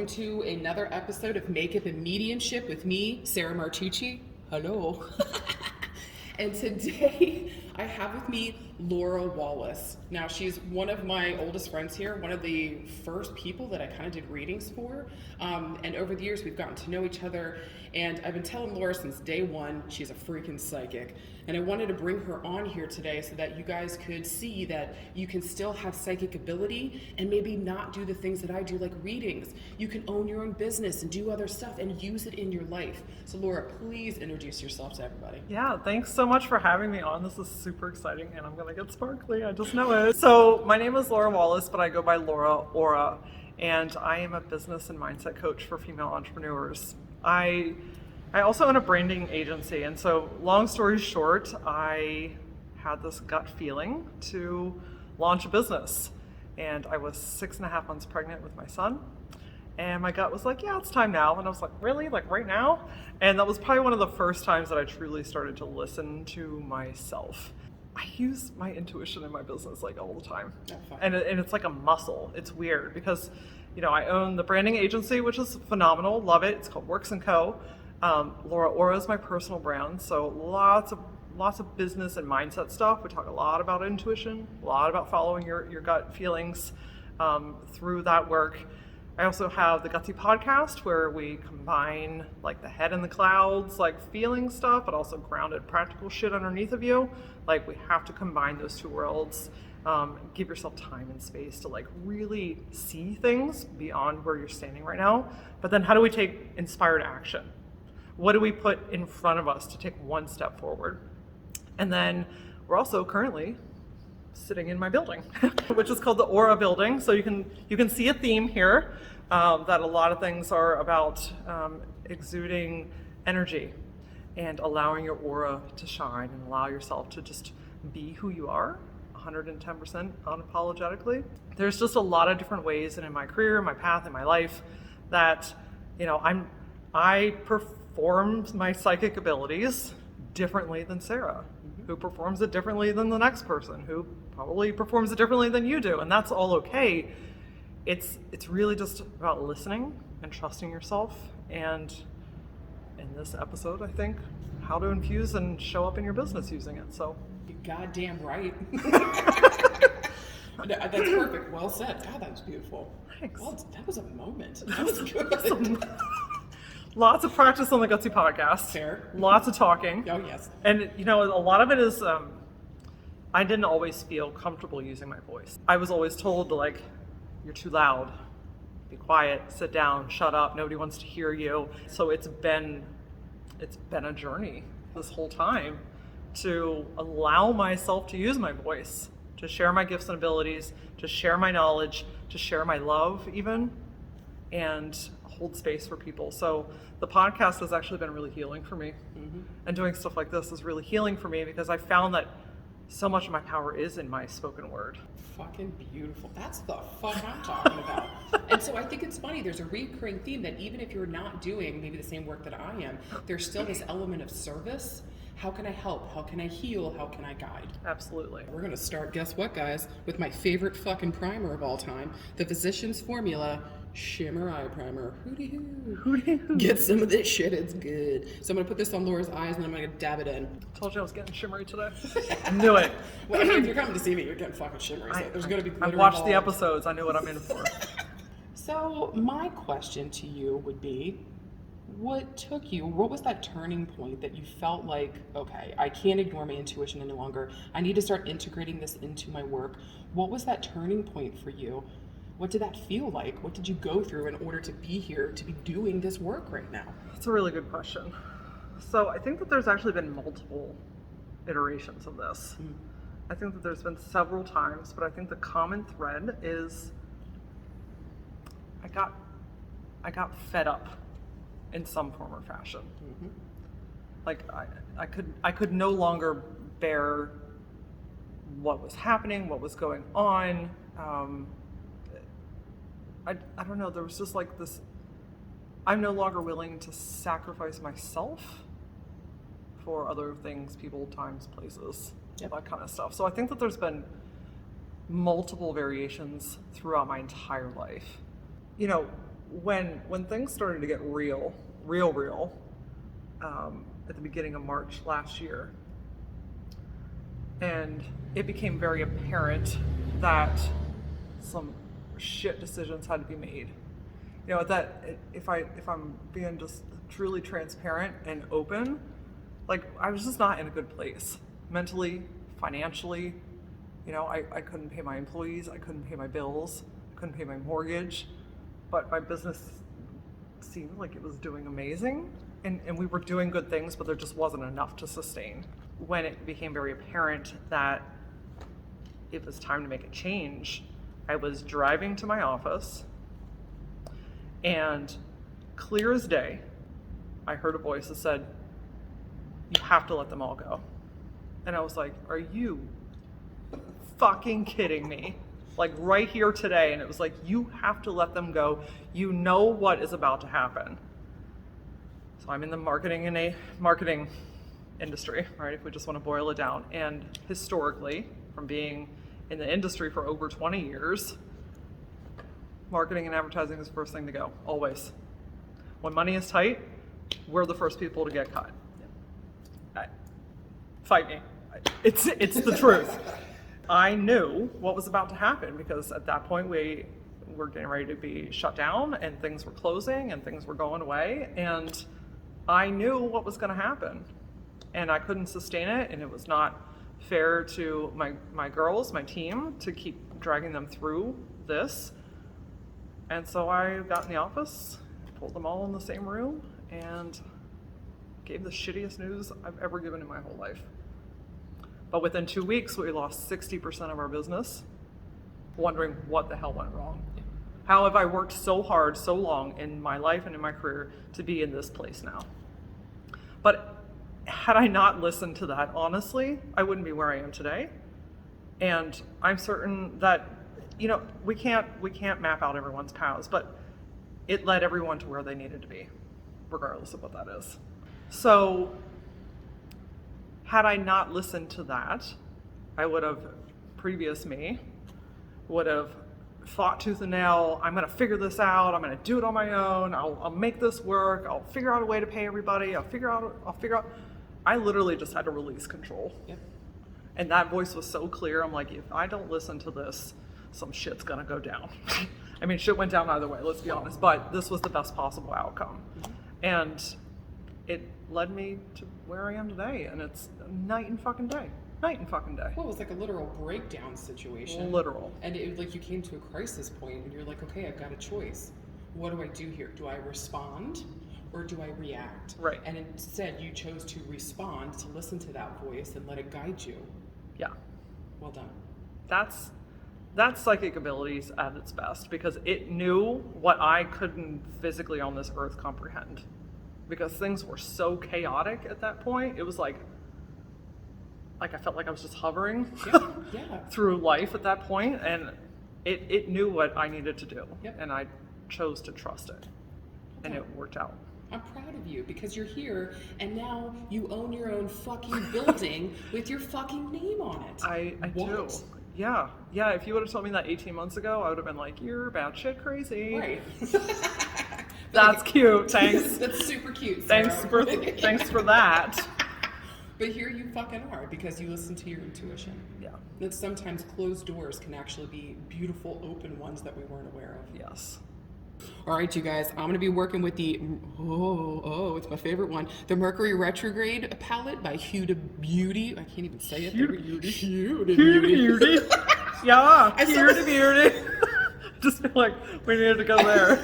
welcome to another episode of Makeup and Mediumship with me, Sarah Martucci. Hello. And today I have with me Laura Wallace. Now, she's one of my oldest friends here, one of the first people that I kind of did readings for. And over the years, we've gotten to know each other. And I've been telling Laura since day one, she's a freaking psychic. And I wanted to bring her on here today so that you guys could see that you can still have psychic ability and maybe not do the things that I do, like readings. You can own your own business and do other stuff and use it in your life. So Laura, please introduce yourself to everybody. Yeah, thanks so much for having me on. This is super exciting and I'm gonna get sparkly, I just know it. So my name is Laura Wallace, but I go by LauraAura, and I am a business and mindset coach for female entrepreneurs. I also own a branding agency, and so long story short, I had this gut feeling to launch a business. And I was 6.5 months pregnant with my son. And my gut was like, yeah, it's time now. And I was like, really? Like right now? And that was probably one of the first times that I truly started to listen to myself. I use my intuition in my business like all the time. And it's like a muscle. It's weird because, you know, I own the branding agency, which is phenomenal. Love it. It's called Worx Co. LauraAura is my personal brand. So lots of business and mindset stuff. We talk a lot about intuition, a lot about following your gut feelings through that work. I also have the Gutsy Podcast, where we combine like the head in the clouds, like feeling stuff, but also grounded practical shit underneath of you. Like we have to combine those two worlds. Give yourself time and space to like really see things beyond where you're standing right now. But then how do we take inspired action? What do we put in front of us to take one step forward? And then we're also currently sitting in my building, which is called the Aura building. So you can see a theme here that a lot of things are about exuding energy and allowing your aura to shine and allow yourself to just be who you are 110% unapologetically. There's just a lot of different ways, and in my career, my path, in my life, that, you know, I performed my psychic abilities differently than Sarah, who performs it differently than the next person, who probably performs it differently than you do, and that's all okay. It's really just about listening and trusting yourself, and in this episode, I think, how to infuse and show up in your business using it. So You're goddamn right. That's perfect. Well said. God, that was beautiful. Thanks. Well, that was a moment. That was good. Lots of practice on the Gutsy Podcast. Fair. Lots of talking. Oh, yes. And, you know, a lot of it is, I didn't always feel comfortable using my voice. I was always told, like, you're too loud. Be quiet, sit down, shut up. Nobody wants to hear you. So it's been a journey this whole time to allow myself to use my voice, to share my gifts and abilities, to share my knowledge, to share my love even, and hold space for people. So the podcast has actually been really healing for me. And doing stuff like this is really healing for me because I found that so much of my power is in my spoken word. Fucking beautiful. That's the fuck I'm talking about. And so I think it's funny, there's a recurring theme that even if you're not doing maybe the same work that I am, there's still this element of service. How can I help? How can I heal? How can I guide? Absolutely. We're gonna start, guess what, guys, with my favorite fucking primer of all time, the Physicians Formula Shimmer Eye Primer. Hooty-hoo. Get some of this shit, it's good. So I'm gonna put this on Laura's eyes and I'm gonna dab it in. Told you I was getting shimmery today. Knew it. Well, I mean, if you're coming to see me, you're getting fucking shimmery. So there's gonna be glitter I've watched involved. the episodes, I knew what I'm in for. So my question to you would be, what was that turning point that you felt like, okay, I can't ignore my intuition any longer. I need to start integrating this into my work. What was that turning point for you? What did that feel like? What did you go through in order to be here, to be doing this work right now? That's a really good question. So I think that there's actually been multiple iterations of this. I think that there's been several times, but I think the common thread is I got fed up in some form or fashion. Like I could no longer bear what was happening, what was going on. I don't know, there was just like this, I'm no longer willing to sacrifice myself for other things, people, times, places, that kind of stuff. So I think that there's been multiple variations throughout my entire life. You know, when things started to get real, at the beginning of March last year, and it became very apparent that some shit decisions had to be made. You know, that if I'm being just truly transparent and open, like, I was just not in a good place mentally, financially. You know, I couldn't pay my employees, I couldn't pay my bills, I couldn't pay my mortgage, but my business seemed like it was doing amazing, and we were doing good things, but there just wasn't enough to sustain. When it became very apparent that it was time to make a change, I was driving to my office, and clear as day, I heard a voice that said, "You have to let them all go." And I was like, are you fucking kidding me? Like, right here today. And it was like, you have to let them go. You know what is about to happen. So I'm in the marketing industry, right? If we just want to boil it down. And historically, from being in the industry for over 20 years, marketing and advertising is the first thing to go, always. When money is tight, we're the first people to get cut. Fight me. It's the truth. I knew what was about to happen because at that point we were getting ready to be shut down and things were closing and things were going away, and I knew what was going to happen, and I couldn't sustain it, and it was not fair to my girls, my team, to keep dragging them through this. And so I got in the office, pulled them all in the same room, and gave the shittiest news I've ever given in my whole life. But within 2 weeks, we lost 60% of our business, wondering what the hell went wrong. How have I worked so hard, so long in my life and in my career to be in this place now? But had I not listened to that, honestly, I wouldn't be where I am today. And I'm certain that, you know, we can't map out everyone's paths, but it led everyone to where they needed to be, regardless of what that is. So had I not listened to that, I would have, previous me, would have fought tooth and nail. I'm going to figure this out. I'm going to do it on my own. I'll make this work. I'll figure out a way to pay everybody. I'll figure out. I literally just had to release control. Yep. And that voice was so clear. I'm like, if I don't listen to this, some shit's going to go down. I mean, shit went down either way, let's be honest, but this was the best possible outcome. Mm-hmm. And it led me to where I am today, and it's night and fucking day. Well, it was like a literal breakdown situation. Literal. And it, like, you came to a crisis point, and you're like, okay, I've got a choice. What do I do here? Do I respond, or do I react? Right. And instead, you chose to respond, to listen to that voice, and let it guide you. Yeah. Well done. That's psychic abilities at its best, because it knew what I couldn't physically on this earth comprehend. Because things were so chaotic at that point. It was like I felt like I was just hovering through life at that point, and it knew what I needed to do. Yep. And I chose to trust it. Okay. And it worked out. I'm proud of you because you're here and now you own your own fucking building with your fucking name on it. I do. Yeah. If you would have told me that 18 months ago, I would have been like, you're batshit crazy. Right. That's cute. Thanks. That's super cute, Sarah. Thanks for that. But here you fucking are because you listen to your intuition. Yeah. That sometimes closed doors can actually be beautiful open ones that we weren't aware of. Yes. All right, you guys, I'm going to be working with the, it's my favorite one, the Mercury Retrograde palette by Huda Beauty. I can't even say it. Huda Beauty. Yeah, Huda Beauty. Just feel like we needed to go there.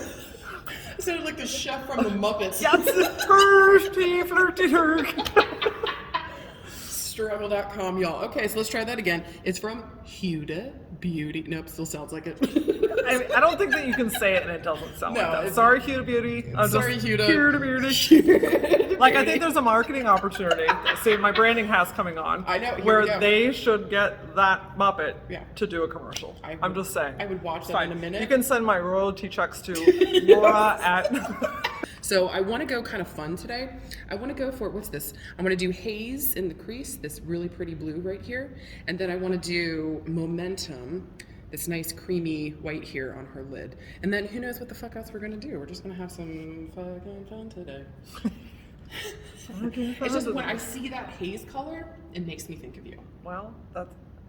It sounded like the chef from the Muppets. Yes, flirty Turk. Struggle.com, y'all. Okay, so let's try that again. It's from Huda Beauty. Nope, still sounds like it. I don't think that you can say it and it doesn't sound like that. Sorry, Huda Beauty. Huda. Huda Beauty. Like, I think there's a marketing opportunity. See, my branding has coming on. I know. Where they should get that Muppet to do a commercial. I'm just saying. I would watch that in a minute. You can send my royalty checks to Laura at... So I want to go kind of fun today. I want to go for, what's this? I'm going to do haze in the crease, this really pretty blue right here. And then I want to do momentum this nice creamy white here on her lid. And then who knows what the fuck else we're gonna do. We're just gonna have some fucking fun today. It's just when I see that haze color, it makes me think of you. Well,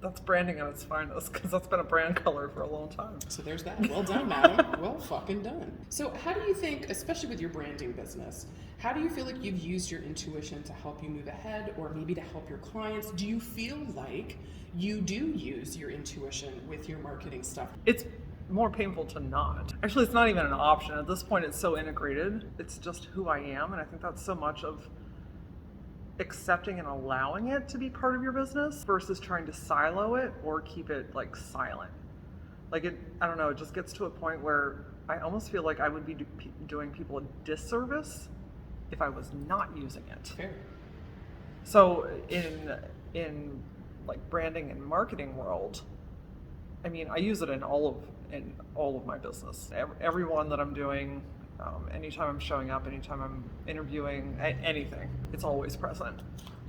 that's branding at its finest, because that's been a brand color for a long time. So there's that. Well done, madam. Well fucking done. So how do you think, especially with your branding business, how do you feel like you've used your intuition to help you move ahead, or maybe to help your clients? Do you feel like you do use your intuition with your marketing stuff? It's more painful to not. Actually, it's not even an option. At this point, it's so integrated. It's just who I am, and I think that's so much of accepting and allowing it to be part of your business versus trying to silo it or keep it like silent. Like I don't know, it just gets to a point where I almost feel like I would be doing people a disservice if I was not using it. Fair. So in like branding and marketing world, I mean, I use it in all of my business. Every one that I'm doing, anytime I'm showing up, anytime I'm interviewing, anything, it's always present.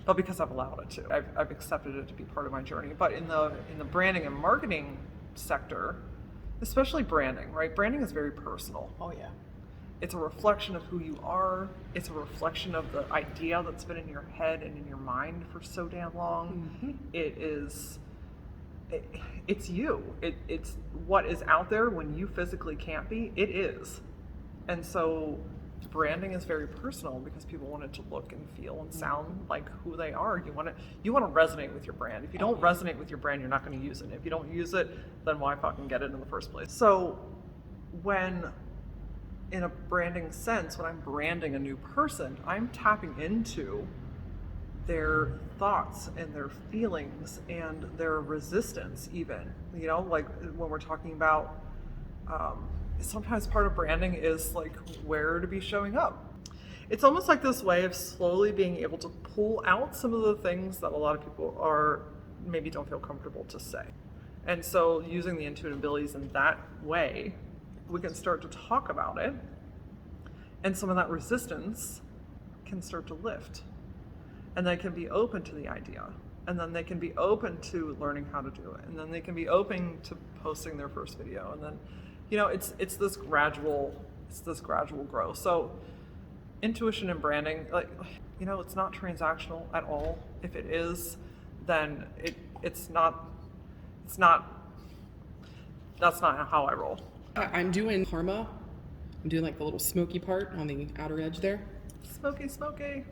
But because I've allowed it to, I've accepted it to be part of my journey. But in the branding and marketing sector, especially branding, right? Branding is very personal. Oh yeah. It's a reflection of who you are. It's a reflection of the idea that's been in your head and in your mind for so damn long. Mm-hmm. It's you. It's what is out there when you physically can't be. It is. And so branding is very personal because people want it to look and feel and sound like who they are. You want to resonate with your brand. If you don't resonate with your brand, you're not going to use it. If you don't use it, then why fucking get it in the first place? So when, in a branding sense, when I'm branding a new person, I'm tapping into their thoughts and their feelings and their resistance even. You know, like when we're talking about sometimes part of branding is like where to be showing up. It's almost like this way of slowly being able to pull out some of the things that a lot of people maybe don't feel comfortable to say. And so using the intuitive abilities in that way, we can start to talk about it, and some of that resistance can start to lift. And they can be open to the idea. And then they can be open to learning how to do it. And then they can be open to posting their first video. And then, you know, it's this gradual growth. So intuition and branding, like, you know, it's not transactional at all. If it is, then that's not how I roll. I'm doing karma. I'm doing like the little smoky part on the outer edge there. Smoky.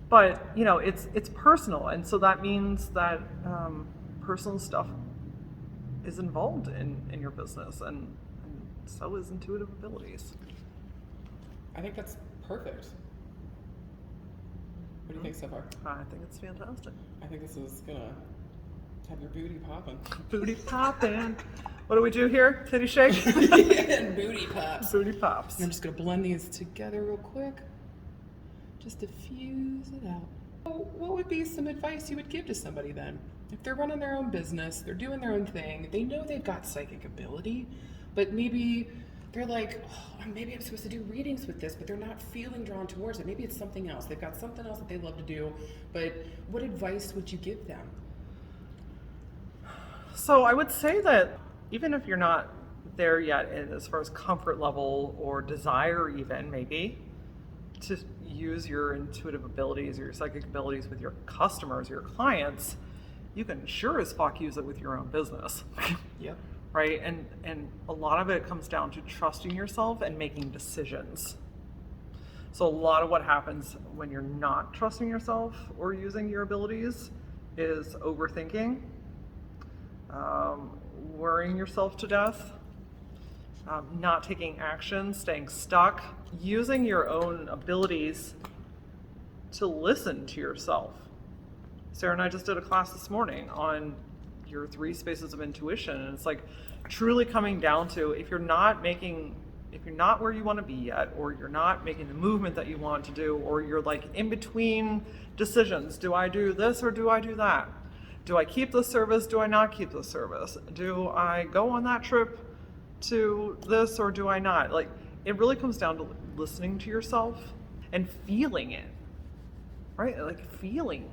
But, you know, it's personal. And so that means that personal stuff is involved in your business, and so is intuitive abilities. I think that's perfect. What do you think so far? I think it's fantastic. I think this is gonna have your booty popping. Booty popping. What do we do here? Titty shake? And booty pops. Booty pops. And I'm just gonna blend these together real quick, just to fuse it out. What would be some advice you would give to somebody then? If they're running their own business, they're doing their own thing, they know they've got psychic ability, but maybe they're like, oh, maybe I'm supposed to do readings with this, but they're not feeling drawn towards it. Maybe it's something else. They've got something else that they love to do, but what advice would you give them? So I would say that even if you're not there yet as far as comfort level or desire even, maybe, to use your intuitive abilities or your psychic abilities with your customers, your clients, you can sure as fuck use it with your own business. Yep. Right? And a lot of it comes down to trusting yourself and making decisions. So a lot of what happens when you're not trusting yourself or using your abilities is overthinking, worrying yourself to death, not taking action, staying stuck, using your own abilities to listen to yourself. Sarah and I just did a class this morning on your 3 spaces of intuition, and it's like truly coming down to if you're not where you want to be yet, or you're not making the movement that you want to do, or you're like in between decisions, do I do this or do I do that? Do I keep the service? Do I not keep the service? Do I go on that trip to this or do I not? Like, it really comes down to listening to yourself and feeling it, right? Like feeling.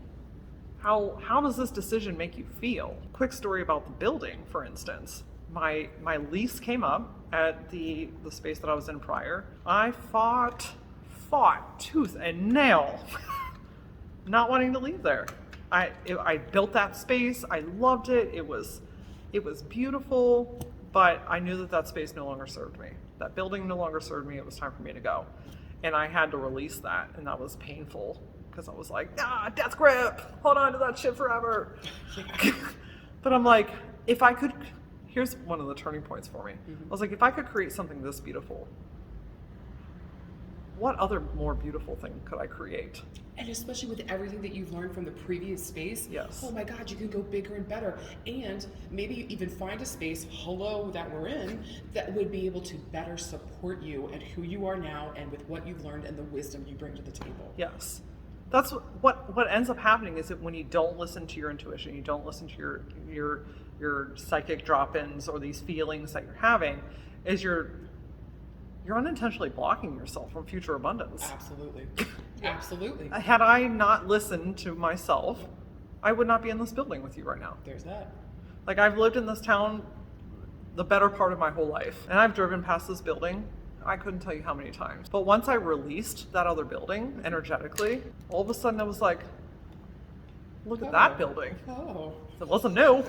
How does this decision make you feel? Quick story about the building, for instance. my lease came up at the space that I was in prior. I fought tooth and nail, not wanting to leave there. I built that space. I loved it. It was beautiful, but I knew that space no longer served me. That building no longer served me. It was time for me to go, and I had to release that, and that was painful because I was like, death grip, hold on to that shit forever. But I'm like, if I could. Here's one of the turning points for me. I was like, if I could create something this beautiful, what other more beautiful thing could I create? And especially with everything that you've learned from the previous space, yes. Oh my God, you can go bigger and better. And maybe even find a space, that we're in, that would be able to better support you and who you are now and with what you've learned and the wisdom you bring to the table. Yes. That's what ends up happening is that when you don't listen to your intuition, you don't listen to your psychic drop-ins or these feelings that you're having, is you're unintentionally blocking yourself from future abundance. Absolutely. Absolutely. Had I not listened to myself, I would not be in this building with you right now. There's that. Like, I've lived in this town the better part of my whole life, and I've driven past this building, I couldn't tell you how many times. But once I released that other building energetically, all of a sudden I was like, look at that building. Oh. It wasn't new.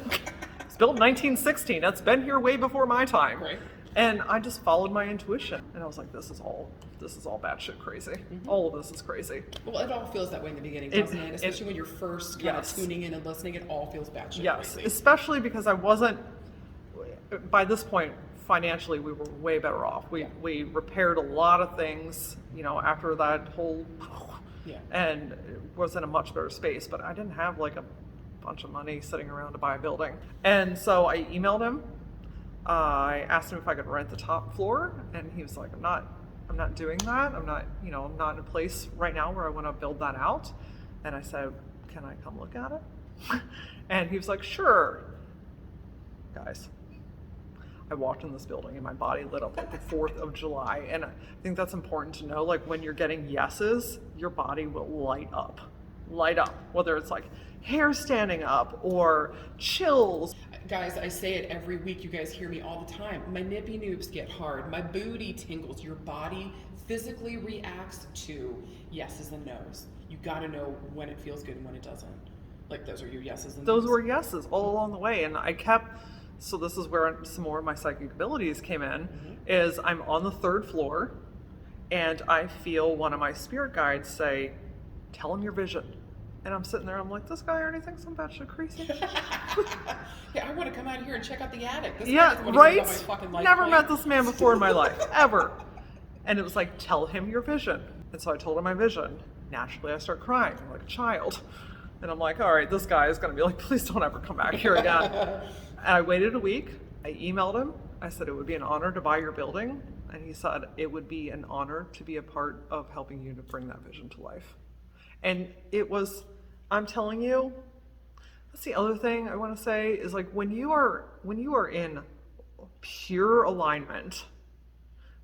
It's built in 1916. It's been here way before my time. Right. And I just followed my intuition. And I was like, this is all batshit crazy. All of this is crazy. Well, it all feels that way in the beginning, doesn't it? Especially when you're first kind of tuning in and listening, it all feels batshit crazy. Yes, especially because I wasn't, by this point, financially, we were way better off. We repaired a lot of things, after that whole, and it was in a much better space, but I didn't have like a bunch of money sitting around to buy a building. And so I emailed him. I asked him if I could rent the top floor, and he was like, I'm not doing that. I'm not in a place right now where I want to build that out. And I said, can I come look at it? And he was like, sure. Guys, I walked in this building and my body lit up like the 4th of July. And I think that's important to know. Like, when you're getting yeses, your body will light up, whether it's like hair standing up or chills. Guys, I say it every week. You guys hear me all the time. My nippy noops get hard. My booty tingles. Your body physically reacts to yeses and nos. You got to know when it feels good and when it doesn't. Like, those are your yeses and nos. Those were yeses all along the way. And I kept, so this is where some more of my psychic abilities came in, is I'm on the 3rd floor and I feel one of my spirit guides say, tell him your vision. And I'm sitting there, I'm like, this guy already thinks I'm batshit crazy. Yeah, I want to come out here and check out the attic. This right? Life Never plan. met this man before in my life, ever. And it was like, tell him your vision. And so I told him my vision. Naturally, I start crying like a child. And I'm like, all right, this guy is going to be like, please don't ever come back here again. And I waited a week. I emailed him. I said, it would be an honor to buy your building. And he said, it would be an honor to be a part of helping you to bring that vision to life. And it was, I'm telling you, that's the other thing I want to say is, like, when you are in pure alignment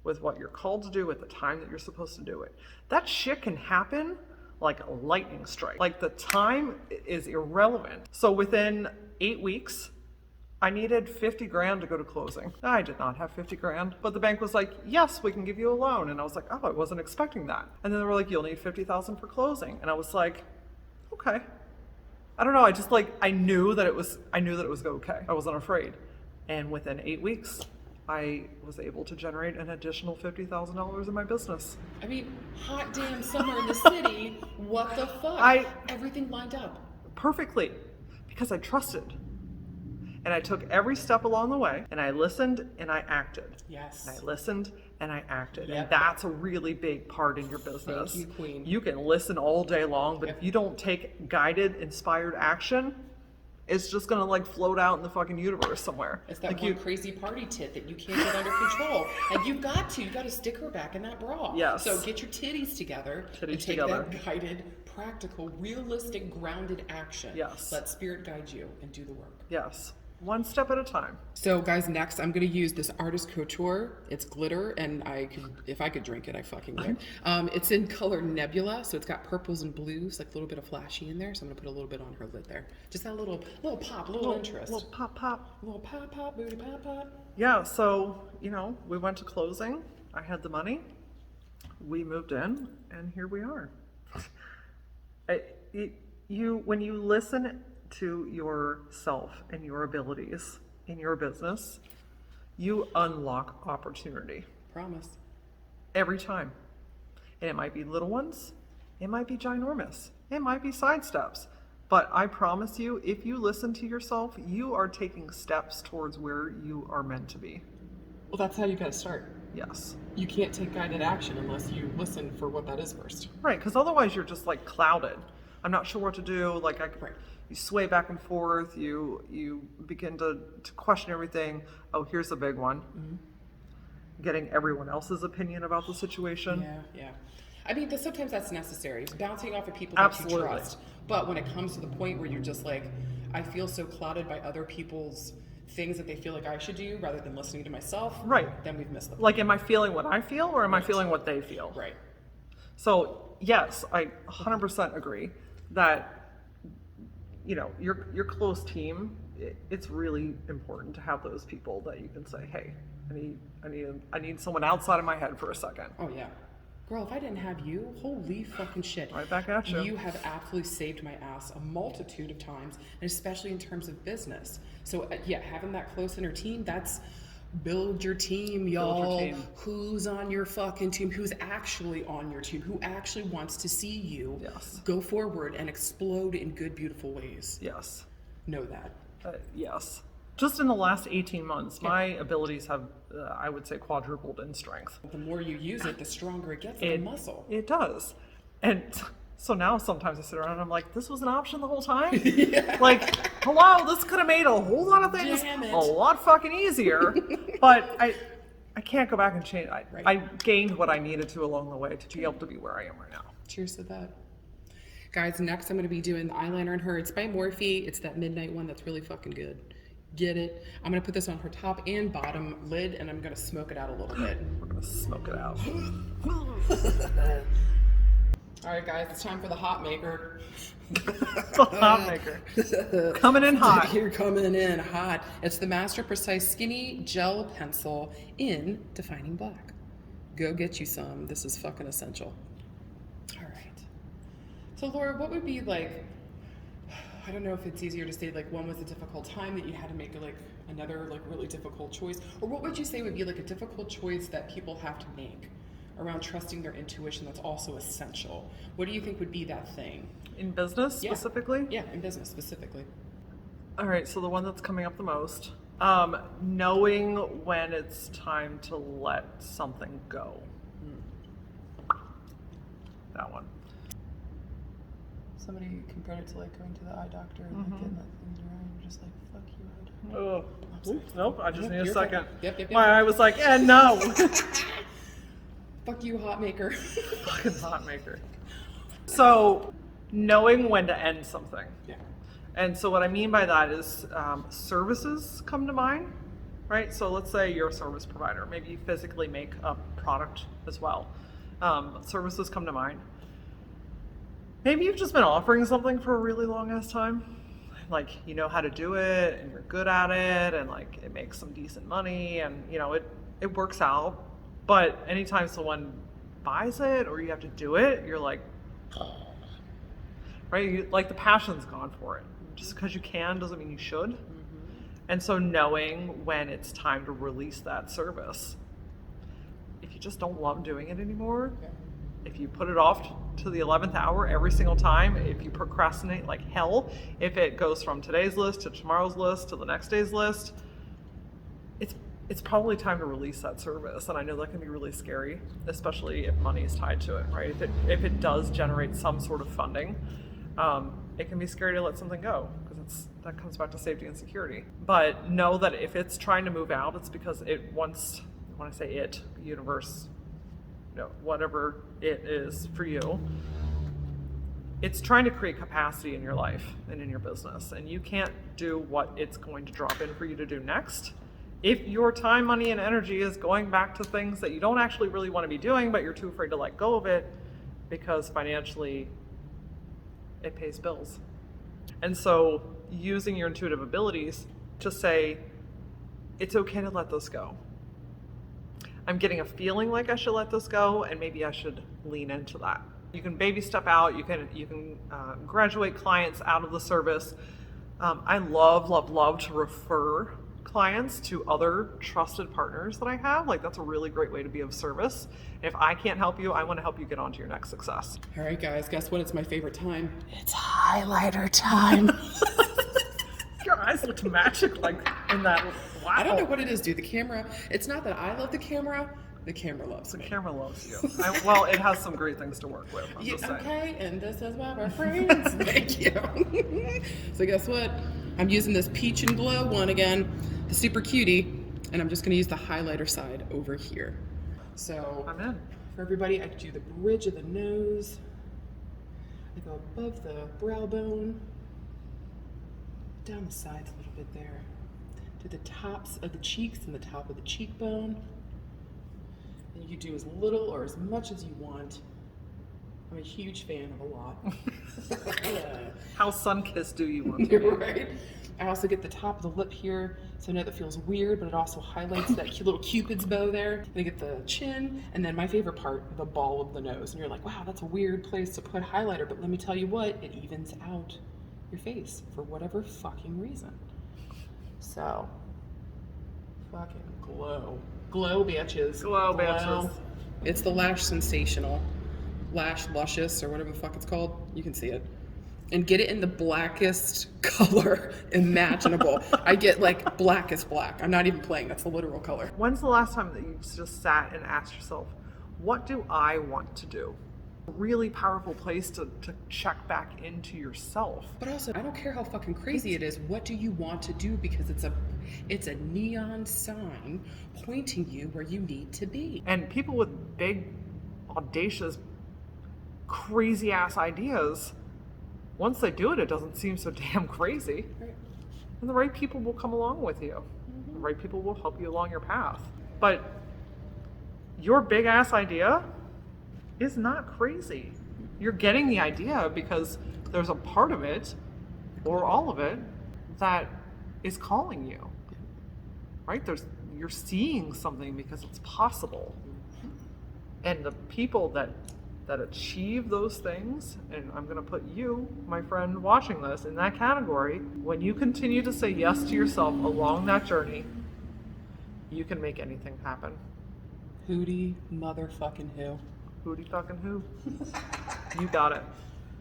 with what you're called to do at the time that you're supposed to do it, that shit can happen like a lightning strike. Like, the time is irrelevant. So within 8 weeks, I needed 50 grand to go to closing. I did not have 50 grand, but the bank was like, yes, we can give you a loan. And I was like, oh, I wasn't expecting that. And then they were like, you'll need 50,000 for closing. And I was like, okay. I don't know. I knew that it was okay. I wasn't afraid. And within 8 weeks, I was able to generate an additional $50,000 in my business. I mean, hot damn summer in the city. What the fuck? Everything lined up perfectly because I trusted. And I took every step along the way, and I listened and I acted. Yes. And I listened and I acted. Yep. And that's a really big part in your business. Thank you, Queen. You can listen all day long, but if you don't take guided, inspired action, it's just gonna like float out in the fucking universe somewhere. It's that like crazy party tit that you can't get under control. And you got to stick her back in that bra. Yes. So get your titties together and take that guided, practical, realistic, grounded action. Yes. Let spirit guide you and do the work. Yes. one step at a time. So guys, next I'm gonna use this Artist Couture. It's glitter, and if I could drink it, I fucking would. It's in color Nebula, so it's got purples and blues, like a little bit of flashy in there. So I'm gonna put a little bit on her lid there. Just that little pop, little interest. Little pop. Little pop, booty pop. Yeah, so, we went to closing. I had the money. We moved in, and here we are. When you listen to yourself and your abilities in your business, you unlock opportunity. Promise. Every time. And it might be little ones, it might be ginormous, it might be side steps. But I promise you, if you listen to yourself, you are taking steps towards where you are meant to be. Well, that's how you gotta start. Yes. You can't take guided action unless you listen for what that is first. Right, because otherwise you're just like clouded. I'm not sure what to do. Like you sway back and forth. You begin to question everything. Oh, here's a big one. Mm-hmm. Getting everyone else's opinion about the situation. Yeah. I mean, sometimes that's necessary. It's bouncing off of people Absolutely. that you trust. But when it comes to the point where you're just like, I feel so clouded by other people's things that they feel like I should do rather than listening to myself, right? Then we've missed the point. Like, am I feeling what I feel, or am I feeling what they feel? Right. So yes, I 100% agree that your close team. It's really important to have those people that you can say, hey, I need someone outside of my head for a second. Oh yeah. Girl, if I didn't have you, holy fucking shit. Right back at you. You have absolutely saved my ass a multitude of times, and especially in terms of business. So yeah, having that close inner team, that's build your team, y'all. Build your team. Who's on your fucking team? Who's actually on your team? Who actually wants to see you go forward and explode in good, beautiful ways? Yes. Know that. Yes. Just in the last 18 months, my abilities have, I would say, quadrupled in strength. The more you use it, the stronger it gets, like a muscle. It does. And so now sometimes I sit around and I'm like, this was an option the whole time? Like, hello, this could have made a whole lot of things a lot fucking easier. But I can't go back and change. I gained what I needed to along the way to be able to be where I am right now. Cheers to that. Guys, next I'm going to be doing the eyeliner on her. It's by Morphe. It's that midnight one that's really fucking good. Get it? I'm going to put this on her top and bottom lid, and I'm going to smoke it out a little bit. We're going to smoke it out. All right, guys, it's time for the hot maker. The hot maker. Coming in hot. You're coming in hot. It's the Master Precise Skinny Gel Pencil in Defining Black. Go get you some. This is fucking essential. All right. So, Laura, what would be like, I don't know if it's easier to say like one was a difficult time that you had to make like another like really difficult choice, or what would you say would be like a difficult choice that people have to make around trusting their intuition that's also essential? What do you think would be that thing? In business specifically? Yeah, in business specifically. All right, so the one that's coming up the most, knowing when it's time to let something go. That one. Somebody compared it to like going to the eye doctor and like getting that thing dry, and you're just like, fuck you, eye doctor. Oh, nope, I just need a second. Yep. My eye was like, no. Fuck you, hot maker. Fucking hot maker. So, knowing when to end something. Yeah. And so what I mean by that is services come to mind, right? So let's say you're a service provider. Maybe you physically make a product as well. Services come to mind. Maybe you've just been offering something for a really long ass time. Like, you know how to do it and you're good at it and like it makes some decent money and it works out. But anytime someone buys it or you have to do it, you're like, right? Like the passion's gone for it. Just because you can doesn't mean you should. Mm-hmm. And so knowing when it's time to release that service, if you just don't love doing it anymore, if you put it off to the 11th hour every single time, if you procrastinate like hell, if it goes from today's list to tomorrow's list to the next day's list, it's probably time to release that service. And I know that can be really scary, especially if money is tied to it, right? If it does generate some sort of funding, it can be scary to let something go because that comes back to safety and security. But know that if it's trying to move out, it's because it wants, when I say it, universe, whatever it is for you, it's trying to create capacity in your life and in your business. And you can't do what it's going to drop in for you to do next. If your time, money, and energy is going back to things that you don't actually really want to be doing, but you're too afraid to let go of it because financially it pays bills. And so using your intuitive abilities to say, it's okay to let this go. I'm getting a feeling like I should let this go, and maybe I should lean into that. You can baby step out. You can graduate clients out of the service. I love to refer clients to other trusted partners that I have. Like, that's a really great way to be of service. If I can't help you, I want to help you get on to your next success. All right, guys, guess what? It's my favorite time. It's highlighter time. Your eyes looked magic, like in that. Wow. I don't know what it is, dude. The camera. It's not that I love the camera loves me. The camera loves you. Well, it has some great things to work with. I'm just saying. Okay, and this is why we're friends. Thank you. So guess what? I'm using this Peach and Glow one again, the Super Cutie, and I'm just going to use the highlighter side over here. So I'm in. For everybody, I do the bridge of the nose. I go above the brow bone, down the sides a little bit there, to the tops of the cheeks and the top of the cheekbone. And you do as little or as much as you want. I'm a huge fan of a lot. How sun-kissed do you want to be? Right? I also get the top of the lip here, so I know that feels weird, but it also highlights that cute little Cupid's bow there. And I get the chin, and then my favorite part, the ball of the nose. And you're like, wow, that's a weird place to put highlighter, but let me tell you what, it evens out your face for whatever fucking reason. So, fucking glow. Glow, bitches. Glow, bitches. It's the Lash Sensational. Lash Luscious, or whatever the fuck it's called. You can see it. And get it in the blackest color imaginable. I get like blackest black. I'm not even playing. That's the literal color. When's the last time that you just sat and asked yourself, what do I want to do? A really powerful place to check back into yourself. But also, I don't care how fucking crazy it is. What do you want to do? Because it's a neon sign pointing you where you need to be. And people with big, audacious, crazy ass ideas, once they do it, it doesn't seem so damn crazy. Right. And the right people will come along with you. Mm-hmm. The right people will help you along your path. But your big ass idea is not crazy. You're getting the idea because there's a part of it, or all of it, that is calling you. Right? You're seeing something because it's possible. And the people that achieve those things, and I'm going to put you, my friend watching this, in that category, when you continue to say yes to yourself along that journey, you can make anything happen. Hootie motherfucking who. Hootie fucking who. You got it.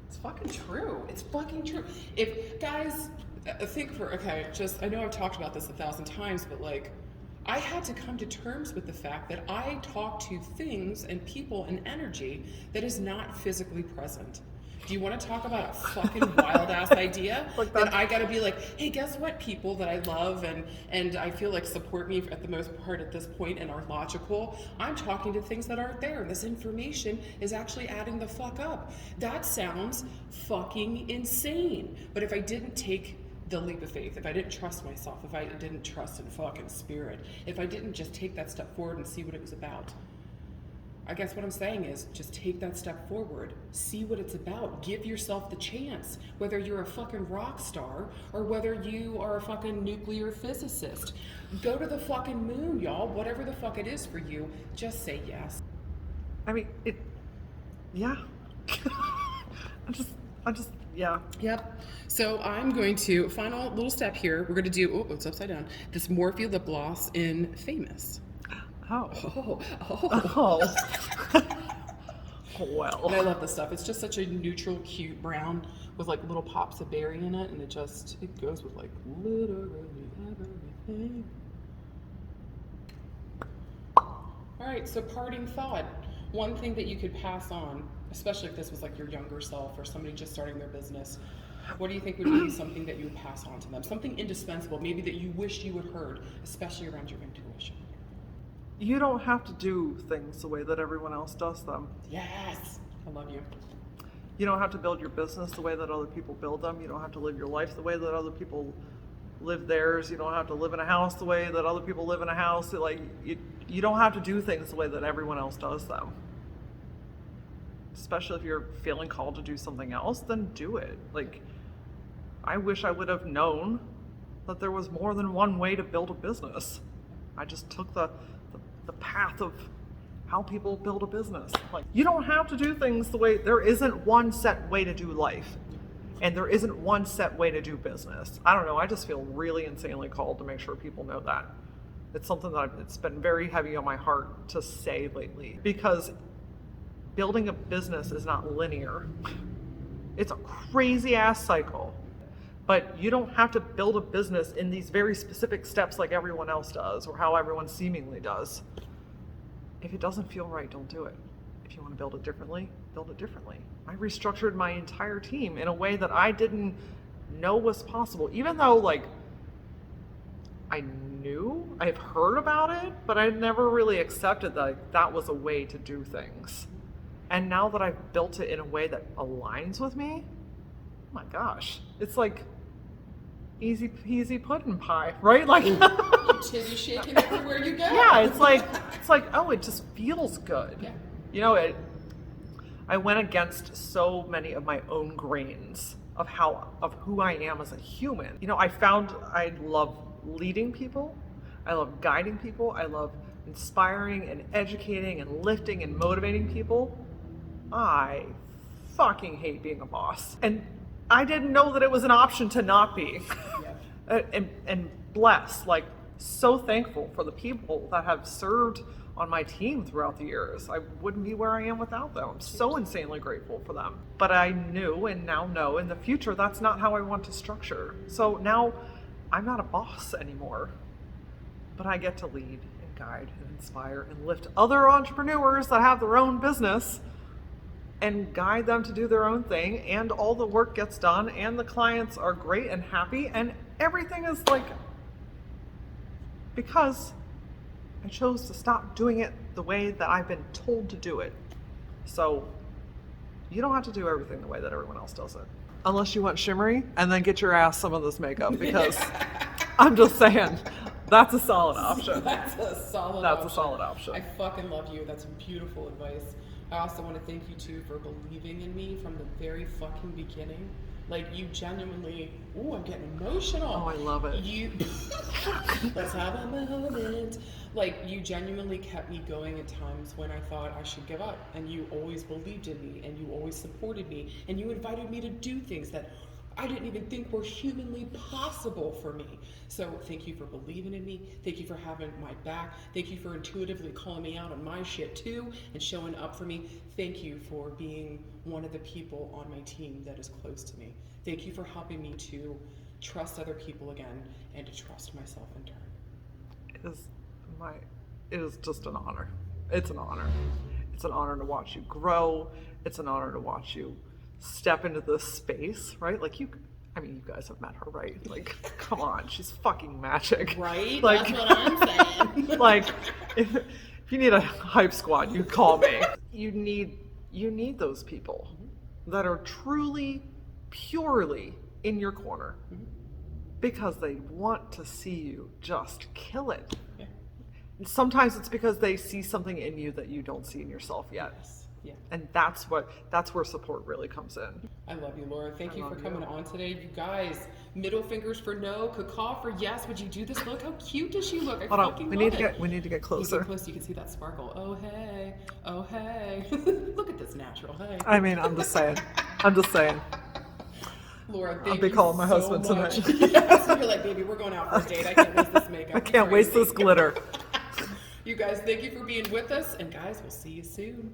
It's fucking true. It's fucking true. If, guys, I know I've talked about this 1,000 times, but like, I had to come to terms with the fact that I talk to things and people and energy that is not physically present. Do you want to talk about a fucking wild ass idea? Like that I gotta be like, hey, guess what, people that I love and I feel like support me at the most part at this point and are logical. I'm talking to things that aren't there. This information is actually adding the fuck up. That sounds fucking insane. But if I didn't take the leap of faith, if I didn't trust myself, if I didn't trust in fucking spirit, if I didn't just take that step forward and see what it was about, I guess what I'm saying is just take that step forward, see what it's about, give yourself the chance, whether you're a fucking rock star or whether you are a fucking nuclear physicist. Go to the fucking moon, y'all, whatever the fuck it is for you, just say yes. I mean, yeah. I just, yeah. Yep. So I'm going to, final little step here, we're going to do, it's upside down, this Morphe lip gloss in Famous. Oh. Well. And I love this stuff. It's just such a neutral, cute brown with like little pops of berry in it, and it goes with like literally everything. All right, so parting thought. One thing that you could pass on, especially if this was like your younger self or somebody just starting their business, what do you think would be something that you would pass on to them? Something indispensable, maybe that you wish you had heard, especially around your intuition. You don't have to do things the way that everyone else does them. Yes, I love you. You don't have to build your business the way that other people build them. You don't have to live your life the way that other people live theirs. You don't have to live in a house the way that other people live in a house. Like, you don't have to do things the way that everyone else does them. Especially if you're feeling called to do something else, then do it. Like, I wish I would have known that there was more than one way to build a business. I just took the path of how people build a business. Like, you don't have to do things the way, there isn't one set way to do life. And there isn't one set way to do business. I don't know, I just feel really insanely called to make sure people know that. It's something that it's been very heavy on my heart to say lately, because building a business is not linear. It's a crazy ass cycle. But you don't have to build a business in these very specific steps like everyone else does, or how everyone seemingly does. If it doesn't feel right, don't do it. If you want to build it differently, build it differently. I restructured my entire team in a way that I didn't know was possible, even though, like, I've heard about it, but I never really accepted that that was a way to do things. And now that I've built it in a way that aligns with me, oh my gosh, it's like easy peasy pudding pie, right? Like, titty shaking everywhere you go. Yeah, it's like, oh, it just feels good. Yeah. You know, I went against so many of my own grains of who I am as a human. You know, I found I love leading people. I love guiding people. I love inspiring and educating and lifting and motivating people. I fucking hate being a boss. And I didn't know that it was an option to not be. Yeah. and blessed, like, so thankful for the people that have served on my team throughout the years. I wouldn't be where I am without them. I'm so insanely grateful for them. But I knew and now know in the future that's not how I want to structure. So now I'm not a boss anymore, but I get to lead and guide and inspire and lift other entrepreneurs that have their own business and guide them to do their own thing, and all the work gets done and the clients are great and happy and everything is like, because I chose to stop doing it the way that I've been told to do it. So you don't have to do everything the way that everyone else does it. Unless you want shimmery, and then get your ass some of this makeup, because I'm just saying, that's a solid option. That's a solid option. I fucking love you. That's beautiful advice. I also want to thank you too for believing in me from the very fucking beginning. Like, you genuinely, I'm getting emotional. Oh, I love it. Let's have a moment. Like, you genuinely kept me going at times when I thought I should give up. And you always believed in me, and you always supported me, and you invited me to do things that I didn't even think were humanly possible for me. So thank you for believing in me. Thank you for having my back. Thank you for intuitively calling me out on my shit too and showing up for me. Thank you for being one of the people on my team that is close to me. Thank you for helping me to trust other people again and to trust myself in turn. It is just an honor. It's an honor. It's an honor to watch you grow. It's an honor to watch you step into this space, right? Like, you guys have met her, right? Like, come on, she's fucking magic. Right? Like, that's what I'm saying. Like, if you need a hype squad, you call me. You need those people that are truly, purely in your corner, because they want to see you just kill it. Yeah. And sometimes it's because they see something in you that you don't see in yourself yet. Yes. Yeah. And that's where support really comes in. I love you, Laura. Thank you for coming on today. You guys, middle fingers for no, cacaw for yes. Would you do this? Look how cute does she look? Hold on. We need to get closer. Get close, you can see that sparkle. Oh hey. Oh hey. Look at this natural. Hey. I mean, I'm just saying. Laura, I'll be calling my husband tonight. Yes, you're like, baby, we're going out for a date. I can't waste this makeup. I can't waste this glitter. You guys, thank you for being with us, and guys, we'll see you soon.